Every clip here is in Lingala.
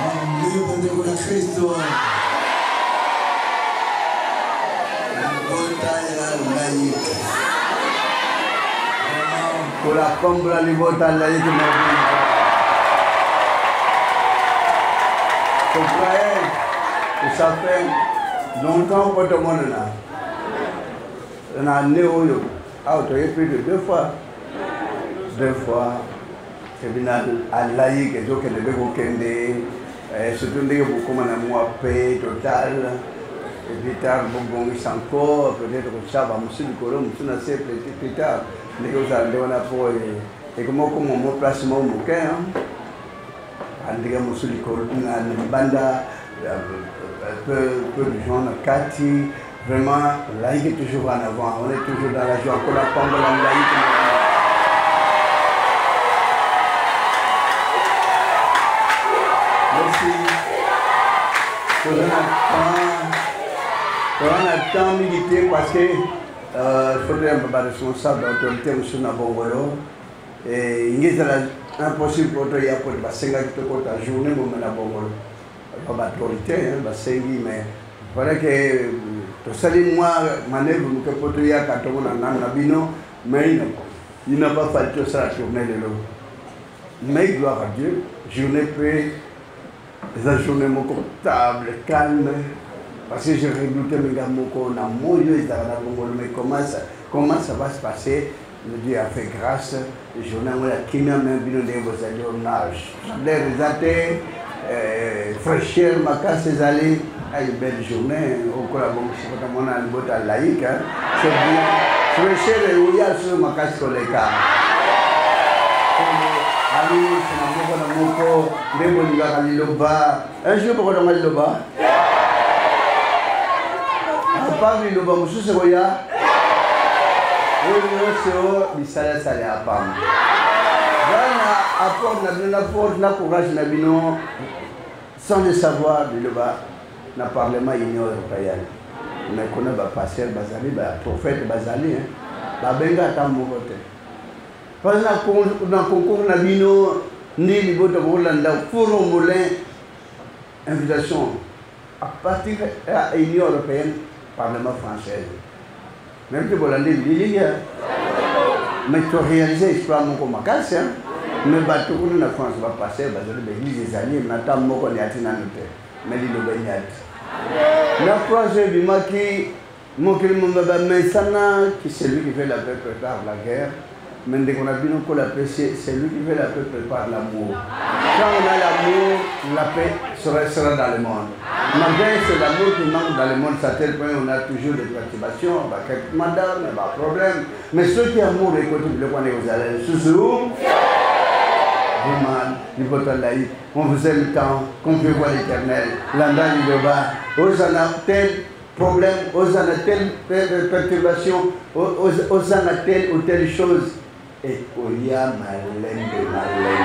Mungu na Kristo. Pour la comble à l'ivota laïque, ça fait longtemps que tout le monde là. On a né au yo. Ah, tu es plus de 2 fois. 2 fois. C'est bien à laïque, et donc il devait aucun surtout les beaucoup de moi paix total. Et puis tard, bon, encore, peut-être que ça va, monsieur du Coron, monsieur n'a pas plus tard. Les gens ont un apport et comme mon placement au bouquin, on dirait monsieur du Coron, une bande, peu de gens, Cathy, vraiment, laïque est toujours en avant, on est toujours dans la joie, encore la pomme de la laïque. On a tant milité parce que il faudrait un peu de responsable d'autorité monsieur Nabongolo et il est impossible pour toi pour le bassin qui te compte la journée pour me Nabongolo pas d'autorité mais il faudrait que tu salis moi manèvre que pour toi quand on a un abino mais il n'a pas fallu que ça la journée de l'eau mais gloire à Dieu journée peut les journées confortables calme. Parce que je redoutais mes gars, mais comment ça va se passer? Le Dieu a fait grâce. Je n'ai pas qui n'a même vu on a l'air résalté, fraîcheur, ma casse est allée à une belle journée. Au collaboration, on a une botte à laïque. C'est bien. Fraîcheur et où il y a sur ma casse sur les cas. Un jour, pour le Loba. Pas le Loba, monsieur Segoya. Oui, ça allait à Pam. Apporte la courage, sans le savoir, le Loba, le Parlement Union européenne. Mais qu'on a passé le Bazali, le prophète Bazali, la Benga est à mon côté. Parce que dans le concours, on a mis ni niveau de Rolanda, pour un moulin, invitation à partir de l'Union européenne, Parlement français. Même si vous l'avez dit, mais tu as réalisé l'histoire de mon casse, mais bateau que la France va passer, l'église des alliés, maintenant, mon est à Tinanote, mais il est bien. La France, je dis, mon qui c'est lui qui fait la paix, prépare la guerre. Mais dès qu'on a vu qu'on l'apprécie, c'est lui qui fait la paix, prépare l'amour. Quand on a l'amour, la paix sera dans le monde. Malgré c'est l'amour qui manque dans le monde, à tel point on a toujours des perturbations, quelques mandats, mais pas de problème. Mais ceux qui amour, écoutez, le point est aux allez, sous on vous aime tant, qu'on veut voir l'éternel, l'andal du bas, aux en a tel problème, aux en a telle perturbation, aux en a telle ou telle chose. Et il y a malin de malin.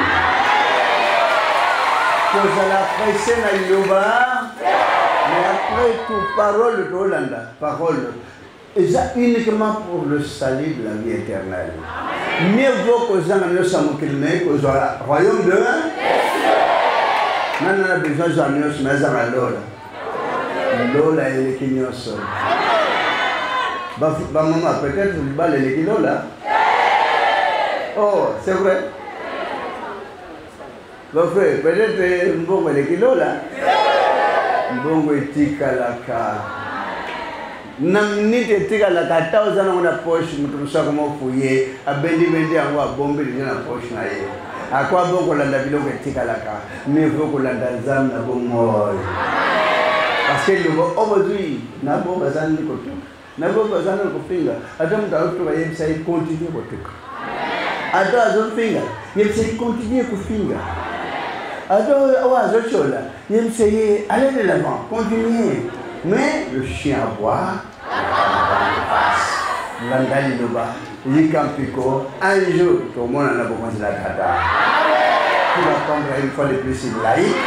Vous allez presser dans le bas, mais après tout, parole de Hollanda, parole. Et ça uniquement pour le salut de la vie éternelle. Mieux vaut que ça ne soit qu'au royaume de Dieu. Maintenant, on a besoin de Dieu, mais ça va l'eau. L'eau là, elle est qui nous sommes. Maman, peut-être que tu vas aller là. Oh, c'est vrai. Mon frère, peut-être que tu vas aller là. Bongo etika laka. Namni etika laka ta ozana na poche mutusa kama fuye abendi angwa bombe na poche na ye. Akwa bongo landa biloko etika laka. Mais faut que landa zam na bongo. Parce que le aujourd'hui na bongo zan ni kotu. Na bongo zan ko finga. Adam da to ba yebisa i continue kotu. Adam azon finga. Yebisa i continue ko finga. Alors, il me dit, allez de l'avant, continuez. Mais le chien aboie, l'angali de bas, l'icampico, un jour, tout le monde en a besoin de la gata. Pour la prendre une fois de plus, il laïque.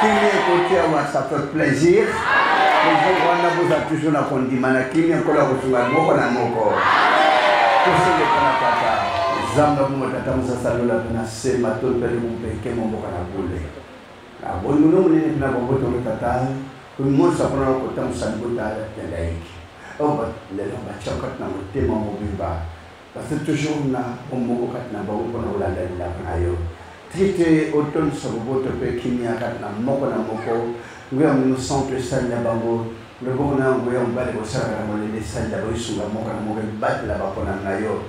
Qui vient côté avoir ça fait plaisir. Les gens, on a besoin toujours de condiments. Qui vient encore à recevoir, moi, on a mon corps. Tout ce qui est pour la pata. Zamba mo tata musasalo la na sema to pele mo peke mo bokana bule. Na bon nous ne na bon boto tata ko mo sa pona ko tam sa bota ya laiki oh ba le ba chakat na mo tema mo biba parce que toujours na on mo ko kat na ba ko na wala la na yo tite automne sa boto pe kimia kat na mo ko na mo ko ngwe mo centre sa na bango le bon na ngwe on ba le ko sa na mo le sa la bo su la mo ka mo ke bat la ba ko na yo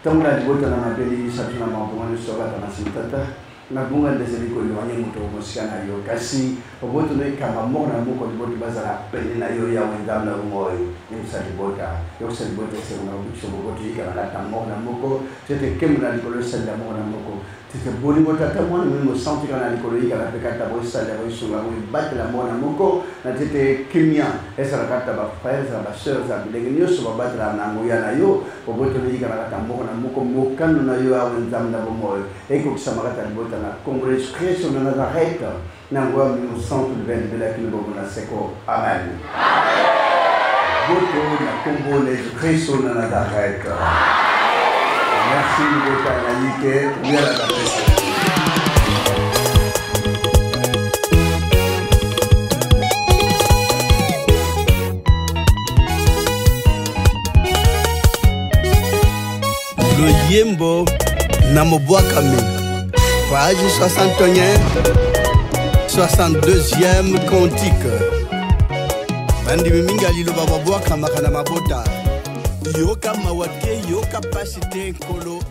tamla di boto na mabeli sa tuna mo ko na so ba na sintata na bunga ndezeli ko yo anye muto mo siana yo kasi oboto no kama mona mo ko boto bazara pele na yo ya wenda na moyo ni msali bota yo sali bota se una bicho boto yika na ta mona moko tete kemna di ko sali mona moko tete boni bota ta mona mo santi kana di ko yika na pekata bo sali bo sunga mo bat la mona moko na tete kimia esa kata ba frères ba sœurs za bilenyo so ba bat la na ngoya na yo oboto no yika na ta mona moko mo kanu na yo ya wenda na moyo eko kusamaka bota na Congrès création de Nazareth n'envoie nous centre de la Kilobona Seko Amen. Boto na Congo les création de Nazareth. Merci Bota Nalike, bien la Le Yembo Namobwakame. Page 61, 62e cantique. Bandi miminga lilo baba bwaka makana mabota. Yoka mawate, yoka pasite kolo.